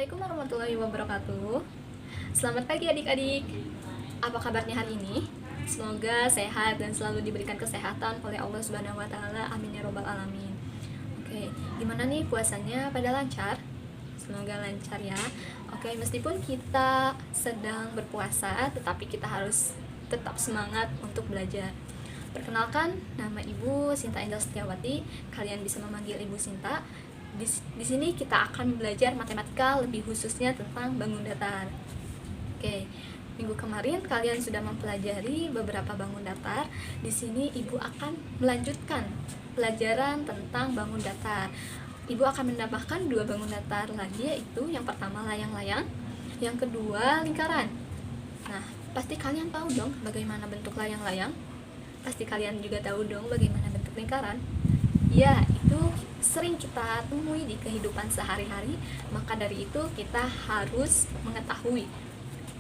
Assalamualaikum warahmatullahi wabarakatuh. Selamat pagi adik-adik. Apa kabarnya hari ini? Semoga sehat dan selalu diberikan kesehatan oleh Allah Subhanahu wa taala. Amin ya robbal alamin. Oke, gimana nih puasanya? Pada lancar? Semoga lancar ya. Oke, meskipun kita sedang berpuasa, tetapi kita harus tetap semangat untuk belajar. Perkenalkan, nama Ibu Sinta Endel Setiawati. Kalian bisa memanggil Ibu Sinta. Di sini kita akan belajar matematika, lebih khususnya tentang bangun datar. Oke, minggu kemarin kalian sudah mempelajari beberapa bangun datar. Di sini Ibu akan melanjutkan pelajaran tentang bangun datar. Ibu akan menambahkan 2 bangun datar lagi, yaitu yang pertama layang-layang, yang kedua lingkaran. Nah, pasti kalian tahu dong bagaimana bentuk layang-layang. Pasti kalian juga tahu dong bagaimana bentuk lingkaran. Ya, itu sering kita temui di kehidupan sehari-hari. Maka dari itu kita harus mengetahui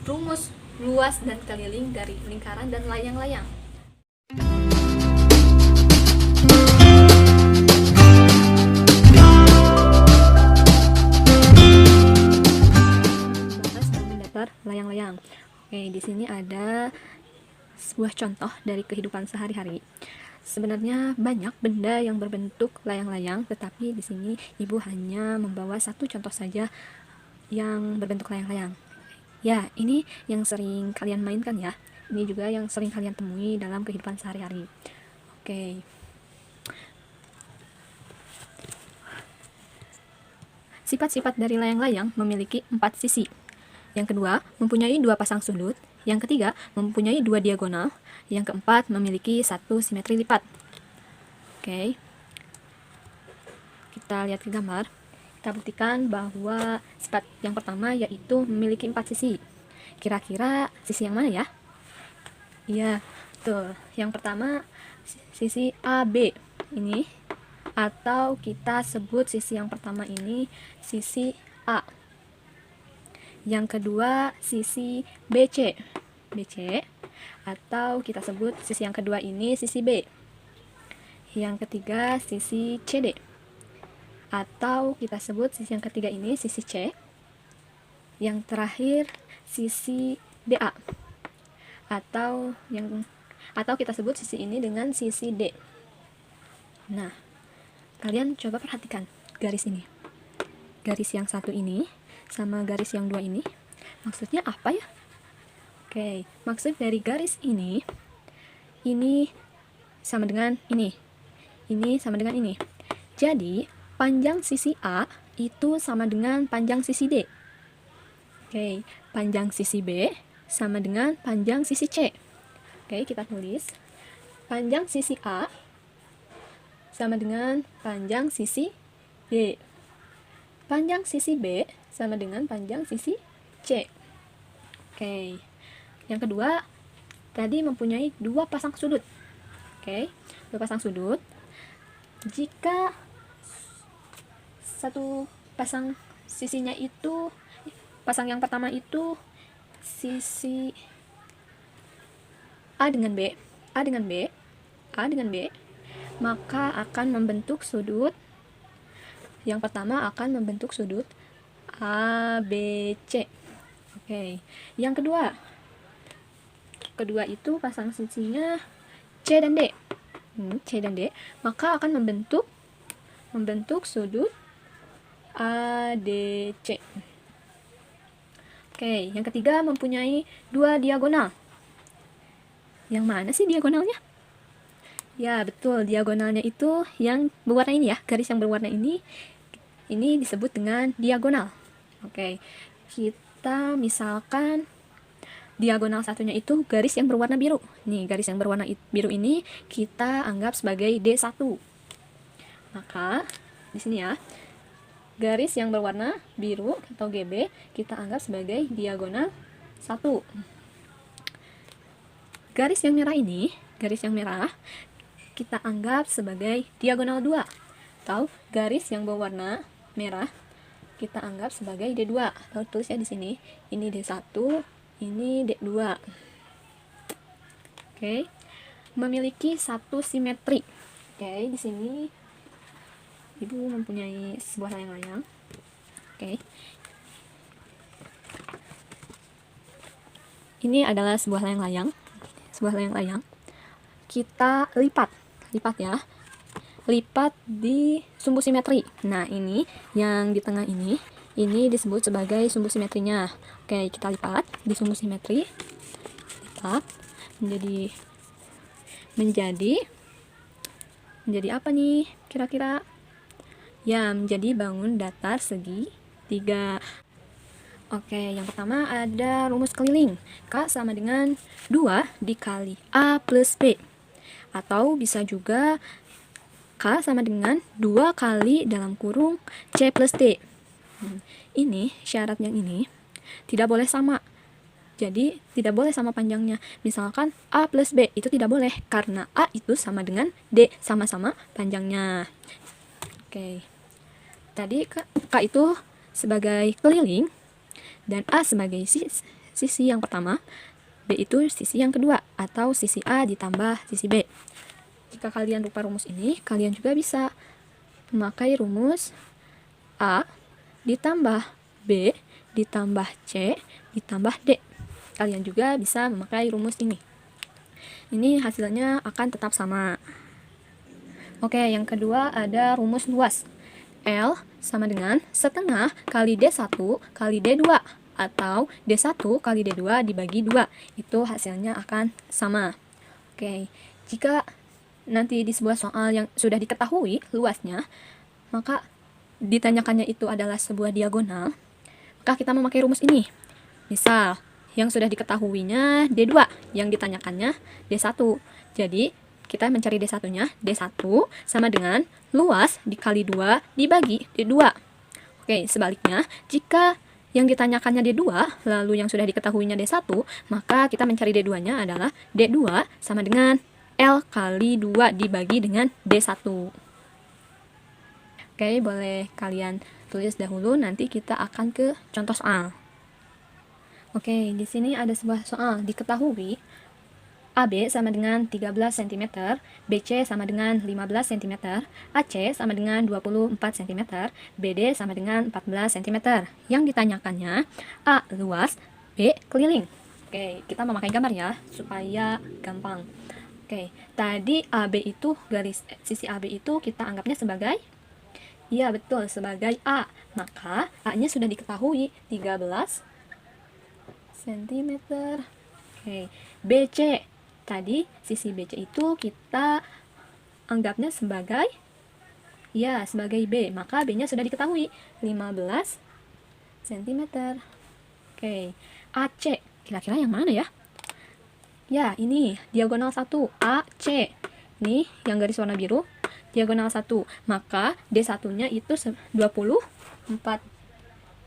rumus luas dan keliling dari lingkaran dan layang-layang. Bahas bangun datar layang-layang. Oke, di sini ada sebuah contoh dari kehidupan sehari-hari. Sebenarnya banyak benda yang berbentuk layang-layang, tetapi di sini Ibu hanya membawa satu contoh saja yang berbentuk layang-layang. Ya, ini yang sering kalian mainkan ya. Ini juga yang sering kalian temui dalam kehidupan sehari-hari. Oke. Sifat-sifat dari layang-layang memiliki 4 sisi. Yang kedua, mempunyai 2 pasang sudut. Yang ketiga, mempunyai 2 diagonal. Yang keempat, memiliki 1 simetri lipat. Oke. Kita lihat ke gambar. Kita buktikan bahwa sifat yang pertama yaitu memiliki 4 sisi. Kira-kira sisi yang mana ya? Iya, tuh. Yang pertama sisi AB ini, atau kita sebut sisi yang pertama ini sisi A. Yang kedua sisi BC, atau kita sebut sisi yang kedua ini sisi B. Yang ketiga sisi CD, atau kita sebut sisi yang ketiga ini sisi C. Yang terakhir sisi DA, atau kita sebut sisi ini dengan sisi D. Nah, kalian coba perhatikan garis ini. Garis yang satu ini sama garis yang dua ini maksudnya apa ya? Oke, maksud dari garis ini sama dengan ini sama dengan ini. Jadi panjang sisi A itu sama dengan panjang sisi D. Oke, panjang sisi B sama dengan panjang sisi C. Oke, kita tulis panjang sisi A sama dengan panjang sisi D. Panjang sisi B sama dengan panjang sisi C. Oke. Yang kedua, tadi mempunyai 2 pasang sudut. Oke, 2 pasang sudut. Jika satu pasang sisinya itu, pasang yang pertama itu sisi A dengan B, maka akan membentuk sudut. Yang pertama akan membentuk sudut ABC. Oke. Yang kedua itu pasang sisinya C dan D. Maka akan membentuk sudut ADC. Oke, yang ketiga mempunyai 2 diagonal. Yang mana sih diagonalnya? Ya, betul, diagonalnya itu yang berwarna ini ya. Garis yang berwarna ini disebut dengan diagonal. Oke, kita misalkan diagonal satunya itu garis yang berwarna biru. Nih, garis yang berwarna biru ini kita anggap sebagai D1. Maka di sini ya, garis yang berwarna biru atau GB kita anggap sebagai diagonal 1. Garis yang merah ini, kita anggap sebagai diagonal 2. Atau garis yang berwarna merah kita anggap sebagai D2. Atau tulis ya di sini, ini D1, ini D2. Oke. Memiliki 1 simetri. Oke, di sini Ibu mempunyai sebuah layang-layang. Oke. Ini adalah sebuah layang-layang. Sebuah layang-layang. Kita lipat ya. Lipat di sumbu simetri. Nah, ini yang di tengah ini disebut sebagai sumbu simetrinya. Oke, kita lipat di sumbu simetri. Lipat menjadi apa nih kira-kira? Ya, menjadi bangun datar segi 3. Oke, yang pertama ada rumus keliling. K sama dengan 2 dikali A plus B. Atau bisa juga K sama dengan 2 kali dalam kurung C plus D. Ini syarat yang ini tidak boleh sama. Jadi tidak boleh sama panjangnya. Misalkan A plus B itu tidak boleh karena A itu sama dengan D, sama-sama panjangnya. Oke. Tadi K itu sebagai keliling dan A sebagai sisi yang pertama, B itu sisi yang kedua, atau sisi A ditambah sisi B. Jika kalian lupa rumus ini, kalian juga bisa memakai rumus A ditambah B ditambah C ditambah D. Kalian juga bisa memakai rumus ini. Ini hasilnya akan tetap sama. Oke, yang kedua ada rumus luas. L sama dengan setengah kali D1 kali D2 atau D1 kali D2 dibagi 2. Itu hasilnya akan sama. Oke, jika nanti di sebuah soal yang sudah diketahui luasnya, maka ditanyakannya itu adalah sebuah diagonal, maka kita memakai rumus ini. Misal, yang sudah diketahuinya D2, yang ditanyakannya D1. Jadi, kita mencari D1-nya. D1 sama dengan luas dikali 2 dibagi D2. Oke, sebaliknya, jika yang ditanyakannya D2, lalu yang sudah diketahuinya D1, maka kita mencari D2-nya adalah D2 sama dengan L kali 2 dibagi dengan D1. Oke, boleh kalian tulis dahulu, nanti kita akan ke contoh soal. Oke, di sini ada sebuah soal. Diketahui AB sama dengan 13 cm, BC sama dengan 15 cm, AC sama dengan 24 cm, BD sama dengan 14 cm. Yang ditanyakannya A luas, B keliling. Oke, kita memakai gambar ya, supaya gampang. Oke, tadi AB itu sisi AB itu kita anggapnya sebagai, iya betul, sebagai A. Maka A-nya sudah diketahui 13 cm. Oke, BC. Tadi sisi BC itu kita anggapnya sebagai, ya, sebagai B. Maka B-nya sudah diketahui 15 cm. Oke, AC. Kira-kira yang mana ya? Ya, ini diagonal 1 AC. Ini yang garis warna biru, diagonal 1. Maka D1-nya itu 24.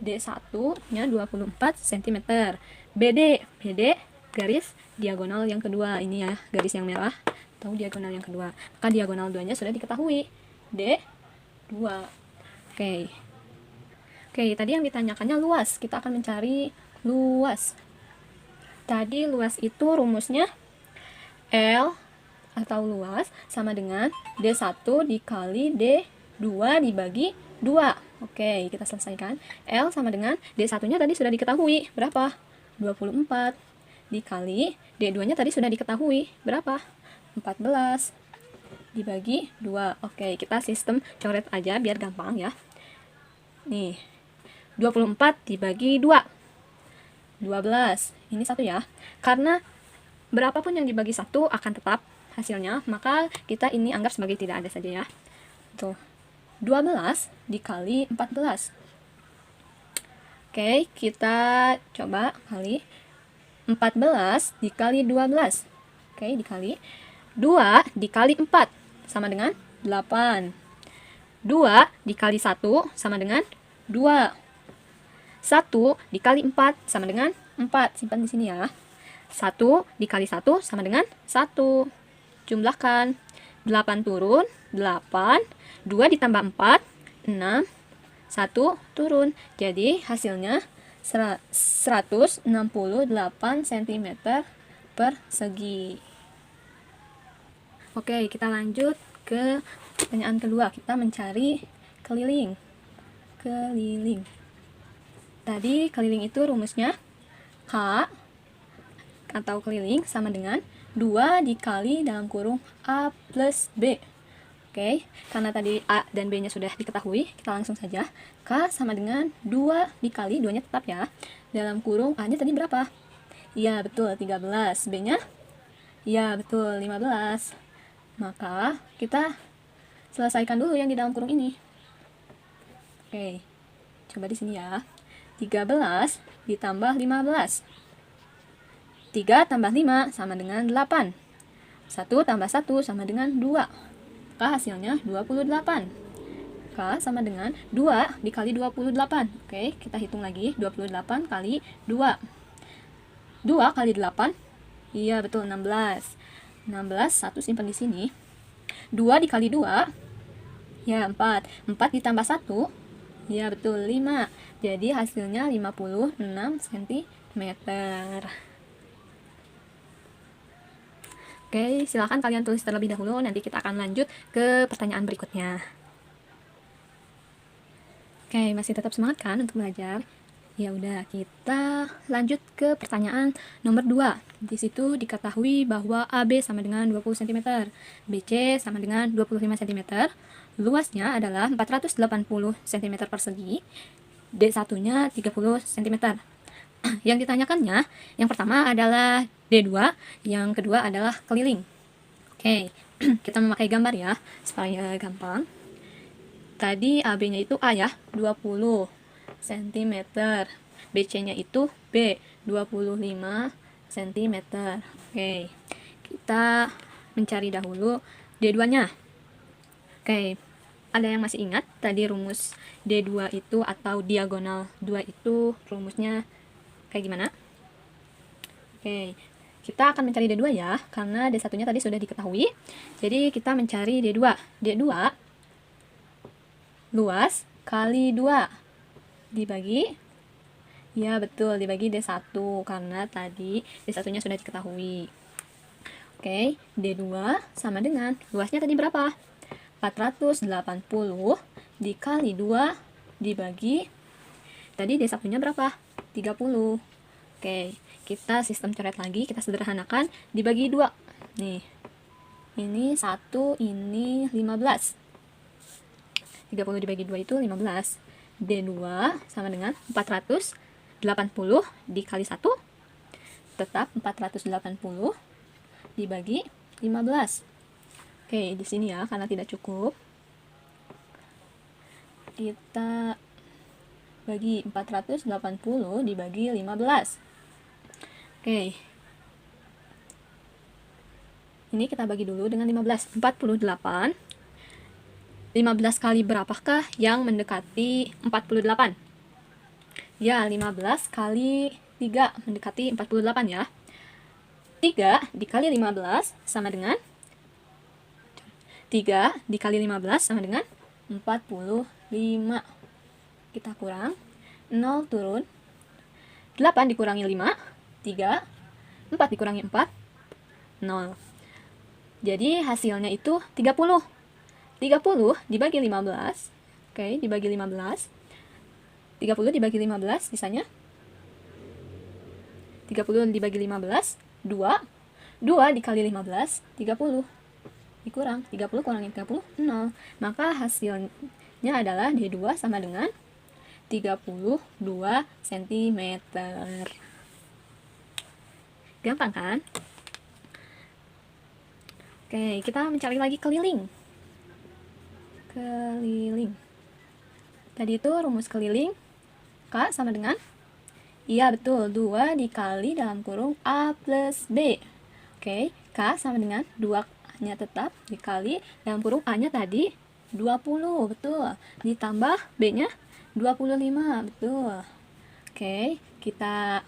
D1-nya 24 cm. BD garis diagonal yang kedua, ini ya, garis yang merah atau diagonal yang kedua. Maka diagonal 2-nya sudah diketahui, D2. Oke, tadi yang ditanyakannya luas. Kita akan mencari luas. Tadi luas itu rumusnya L atau luas sama dengan D1 dikali D2 dibagi 2. Oke, kita selesaikan. L sama dengan D1-nya tadi sudah diketahui, berapa? 24 dikali D2-nya tadi sudah diketahui, berapa? 14 dibagi 2. Oke, kita sistem coret aja biar gampang ya. Nih, 24 dibagi 2, 12. Ini 1 ya. Karena berapapun yang dibagi 1 akan tetap hasilnya, maka kita ini anggap sebagai tidak ada saja ya. Tuh, 12 dikali 14. Oke, kita coba kali 14 dikali 12. Oke, dikali 2 dikali 4 sama dengan 8. 2 dikali 1 sama dengan 2. 1 dikali 4 sama dengan 4. Simpan di sini ya. 1 dikali 1 sama dengan 1. Jumlahkan. 8 turun, 8. 2 ditambah 4, 6. 1 turun. Jadi hasilnya 168 cm persegi. Oke, kita lanjut ke pertanyaan kedua. Kita mencari keliling. Tadi keliling itu rumusnya K atau keliling sama dengan 2 dikali dalam kurung A plus B. Oke, karena tadi A dan B-nya sudah diketahui, kita langsung saja. K sama dengan 2 dikali, 2-nya tetap ya. Dalam kurung A-nya tadi berapa? Iya, betul, 13. B-nya? Iya, betul, 15. Maka, kita selesaikan dulu yang di dalam kurung ini. Oke, coba di sini ya. 13 ditambah 15. 3 tambah 5 sama dengan 8. 1 tambah 1 sama dengan 2. Maka hasilnya 28. K sama dengan 2 dikali 28. Oke, kita hitung lagi. 28 kali 2. 2 kali 8. Iya, betul, 16. 16, 1 simpan di sini. 2 dikali 2. Ya, 4. 4 ditambah 1. Ya, betul, 5. Jadi hasilnya 56 cm. Oke, silakan kalian tulis terlebih dahulu, nanti kita akan lanjut ke pertanyaan berikutnya. Oke, masih tetap semangat kan untuk belajar? Ya udah, kita lanjut ke pertanyaan nomor 2. Di situ diketahui bahwa AB sama dengan 20 cm, BC sama dengan 25 cm, luasnya adalah 480 cm persegi, D1-nya 30 cm. Yang ditanyakannya, yang pertama adalah D2, yang kedua adalah keliling. Oke, kita memakai gambar ya, supaya gampang. Tadi AB-nya itu A ya, 20 cm. BC-nya itu B, 25 cm. Oke, kita mencari dahulu D2-nya. Oke, ada yang masih ingat tadi rumus D2 itu atau diagonal 2 itu rumusnya kayak gimana? Oke, kita akan mencari D2 ya, karena D1-nya tadi sudah diketahui. Jadi kita mencari D2. D2 luas kali 2 dibagi, ya betul, dibagi D1, karena tadi D1-nya sudah diketahui. Oke, D2 sama dengan, luasnya tadi berapa? 480 dikali 2 dibagi, tadi D1-nya berapa? 30. Oke, kita sistem coret lagi, kita sederhanakan, dibagi 2. Nih, ini 1, ini 15. 30 dibagi 2 itu 15. D2 sama dengan 480 dikali 1, tetap 480 dibagi 15. Oke, di sini ya, karena tidak cukup, kita bagi 480 dibagi 15. Oke, ini kita bagi dulu dengan 15. 48. 15 kali berapakah yang mendekati 48? Ya, 15 kali 3 mendekati 48 ya. 3 dikali 15 sama dengan 3 dikali 15 sama dengan 45. Kita kurang, 0 turun, 8 dikurangi 5, 3, 4 dikurangi 4, 0. Jadi hasilnya itu 30. 30 dibagi 15. Oke, dibagi 15. 30 dibagi 15, sisanya 30 dibagi 15, 2. 2 dikali 15, 30. Dikurang, 30 kurangi 30, 0. Maka hasilnya adalah D2 sama dengan 32 cm. Gampang kan? Oke, kita mencari lagi keliling. Keliling. Tadi itu rumus keliling, K sama dengan, iya betul, 2 dikali dalam kurung A plus B. Oke, K sama dengan 2-nya tetap dikali dalam kurung A-nya tadi 20, betul. Ditambah B-nya 25, betul. Oke, kita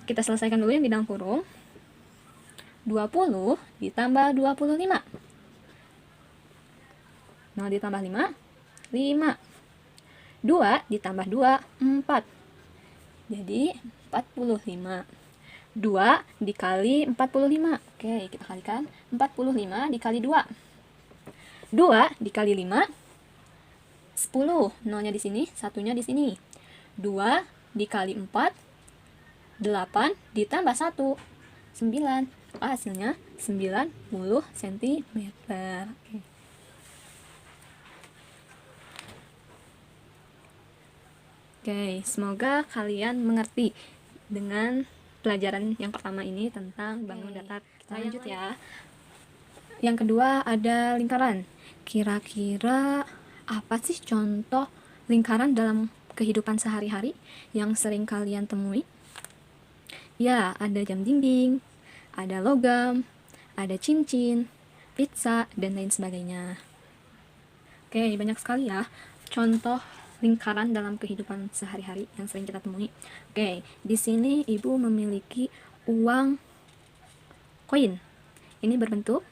selesaikan dulu yang di dalam kurung. 20 ditambah 25. 0 ditambah 5, 5. 2 ditambah 2, 4. Jadi 45. 2 dikali 45. Oke, kita kalikan. 45 dikali 2. 2 dikali 5, 10. 0-nya di sini, 1-nya di sini. 2 dikali 4, 8 ditambah 1, 9. Maka hasilnya 90 cm. Oke, semoga kalian mengerti dengan pelajaran yang pertama ini tentang bangun datar. Kita lanjut ya. Yang kedua ada lingkaran. Kira-kira apa sih contoh lingkaran dalam kehidupan sehari-hari yang sering kalian temui? Ya, ada jam dinding, ada logam, ada cincin, pizza, dan lain sebagainya. Oke, banyak sekali ya contoh lingkaran dalam kehidupan sehari-hari yang sering kita temui. Oke, di sini ibu memiliki uang koin. Ini berbentuk,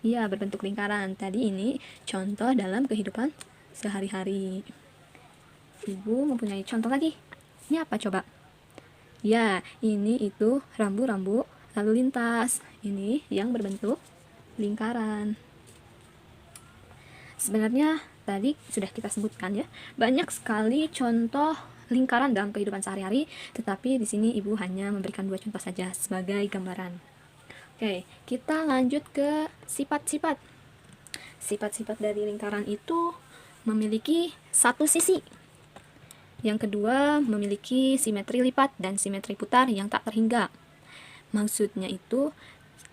iya berbentuk lingkaran. Tadi ini contoh dalam kehidupan sehari-hari. Ibu mempunyai contoh lagi. Ini apa coba? Ya, ini itu rambu-rambu lalu lintas. Ini yang berbentuk lingkaran. Sebenarnya tadi sudah kita sebutkan ya, banyak sekali contoh lingkaran dalam kehidupan sehari-hari, tetapi di sini ibu hanya memberikan 2 contoh saja sebagai gambaran. Oke, kita lanjut ke sifat-sifat. Sifat-sifat dari lingkaran itu memiliki satu sisi. Yang kedua, memiliki simetri lipat dan simetri putar yang tak terhingga. Maksudnya itu,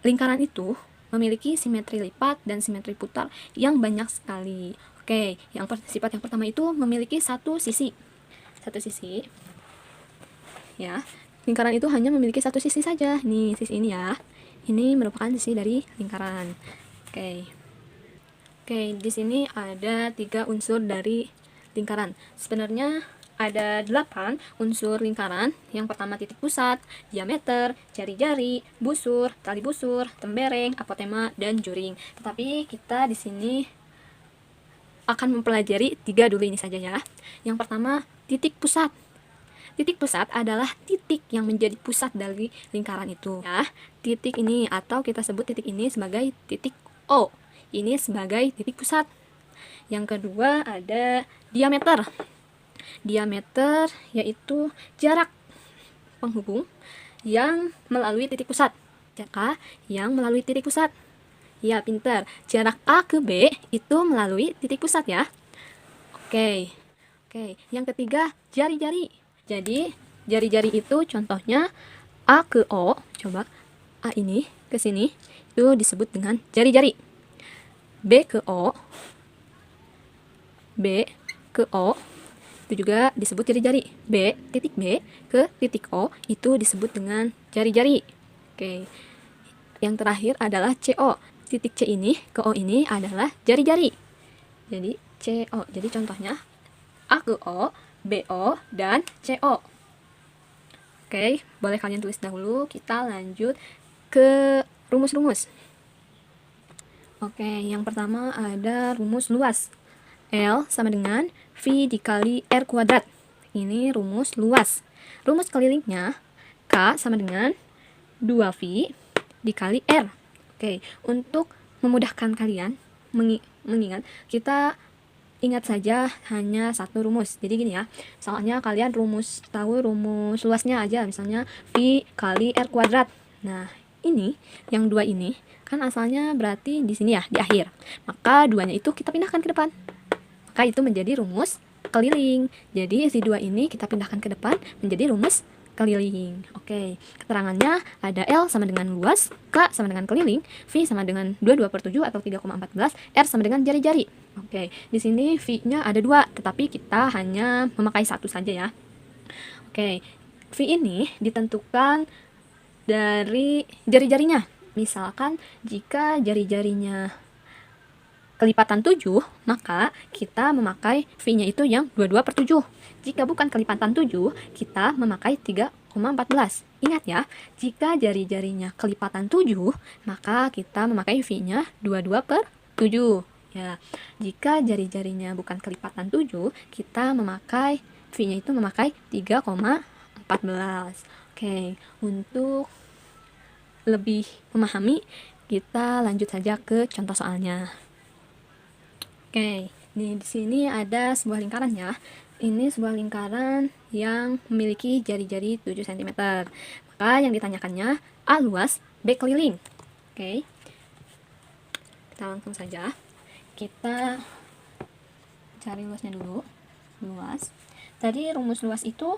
lingkaran itu memiliki simetri lipat dan simetri putar yang banyak sekali. Oke, sifat yang pertama itu memiliki satu sisi. Satu sisi. Ya, lingkaran itu hanya memiliki satu sisi saja. Nih, sisi ini ya. Ini merupakan sisi dari lingkaran. Oke. Oke, di sini ada 3 unsur dari lingkaran. Sebenarnya ada 8 unsur lingkaran. Yang pertama titik pusat, diameter, jari-jari, busur, tali busur, tembereng, apotema, dan juring. Tetapi kita di sini akan mempelajari 3 dulu ini saja ya. Yang pertama, titik pusat. Titik pusat adalah titik yang menjadi pusat dari lingkaran itu. Ya, titik ini atau kita sebut titik ini sebagai titik O. Ini sebagai titik pusat. Yang kedua ada diameter. Diameter yaitu jarak penghubung yang melalui titik pusat. Jarak yang melalui titik pusat. Ya, pintar. Jarak A ke B itu melalui titik pusat ya. Oke. Yang ketiga, jari-jari. Jadi, jari-jari itu contohnya A ke O. Coba A ini ke sini itu disebut dengan jari-jari. B ke O. B ke O itu juga disebut jari-jari. Titik B ke titik O itu disebut dengan jari-jari. Oke. Yang terakhir adalah CO. Titik C ini ke O ini adalah jari-jari. Jadi CO. Jadi contohnya A ke O, BO, dan CO. Oke, boleh kalian tulis dahulu. Kita lanjut ke rumus-rumus. Oke, yang pertama ada rumus luas. L sama dengan V dikali R kuadrat. Ini rumus luas. Rumus kelilingnya K sama dengan 2V dikali R. Oke, untuk memudahkan kalian mengingat, kita ingat saja hanya satu rumus. Jadi gini ya, soalnya kalian tahu rumus luasnya aja, misalnya V kali R kuadrat. Nah, ini, yang 2 ini, kan asalnya berarti di sini ya, di akhir. Maka 2-nya itu kita pindahkan ke depan. Maka itu menjadi rumus keliling. Jadi si 2 ini kita pindahkan ke depan menjadi rumus keliling. Oke, keterangannya ada L sama dengan luas, K sama dengan keliling, V sama dengan 22/7 atau 3,14, R sama dengan jari-jari. Oke, di sini V-nya ada 2, tetapi kita hanya memakai 1 saja ya. Oke, V ini ditentukan dari jari-jarinya. Misalkan jika jari-jarinya kelipatan 7, maka kita memakai V-nya itu yang 22/7. Jika bukan kelipatan 7, kita memakai 3,14. Ingat ya, jika jari-jarinya kelipatan 7, maka kita memakai V-nya 22/7. Ya, jika jari-jarinya bukan kelipatan 7, kita memakai V-nya itu memakai 3,14. Oke, untuk lebih memahami, kita lanjut saja ke contoh soalnya. Oke, nih di sini ada sebuah lingkaran ya. ini sebuah lingkaran yang memiliki jari-jari 7 cm. Maka yang ditanyakannya A luas, B keliling. Oke. Kita langsung saja. Kita cari luasnya dulu. Luas. Tadi rumus luas itu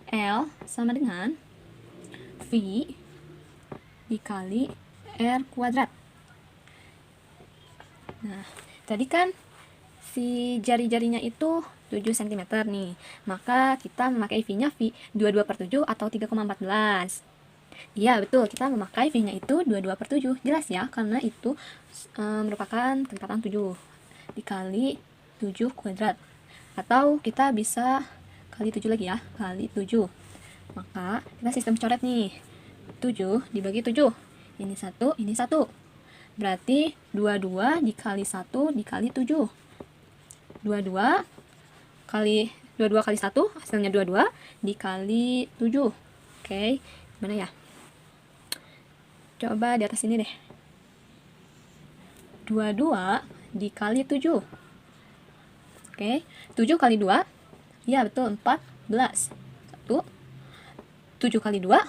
L sama dengan V dikali R kuadrat. Nah, tadi kan si jari-jarinya itu 7 cm nih. Maka kita memakai V-nya V 22/7 atau 3,14. Iya, betul. Kita memakai V-nya itu 22/7. Jelas ya, karena itu merupakan kelipatan 7 dikali 7 kuadrat. Atau kita bisa kali 7 lagi ya, kali 7. Maka kita sistem coret nih. 7 dibagi 7. Ini 1, ini 1. Berarti 22 dikali 1 dikali 7. 22 kali 1 hasilnya 22 dikali 7. Oke, gimana ya? Coba di atas ini deh. 22 dikali 7. Oke, 7 kali 2. Ya, betul, 14. 1. 7 kali 2,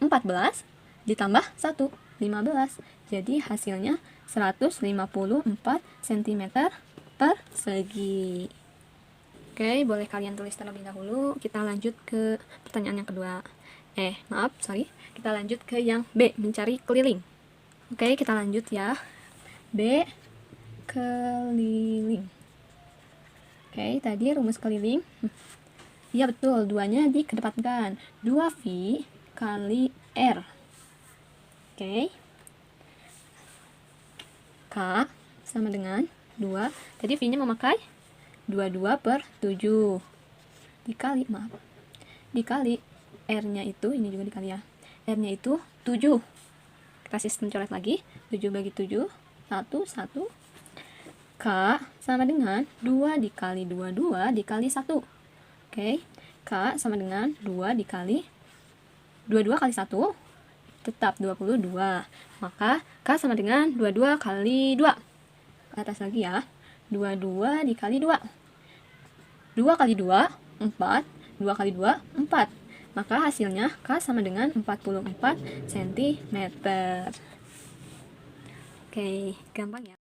14. Ditambah 1, 15. Jadi hasilnya 154 cm persegi. Oke, boleh kalian tulis terlebih dahulu. Kita lanjut ke pertanyaan yang kedua. Kita lanjut ke yang B, mencari keliling. Oke, kita lanjut ya. B, keliling. Oke, tadi rumus keliling. Iya betul, duanya dikedepankan. 2V kali R. Oke. K sama dengan 2. Tadi V-nya memakai 22/7. Dikali R-nya itu, ini juga dikali ya. R-nya itu 7. Kita sistem coret lagi. 7 bagi 7, 1. K sama dengan 2 dikali 2 dikali 1. Oke. K sama dengan 2 dikali 22 kali 1 tetap 22. Maka K sama dengan 22 kali 2. Ke atas lagi ya. 22 dikali 2. 2 kali 2, 4. 2 kali 2, 4. Maka hasilnya K sama dengan 44 cm. Oke, gampang ya.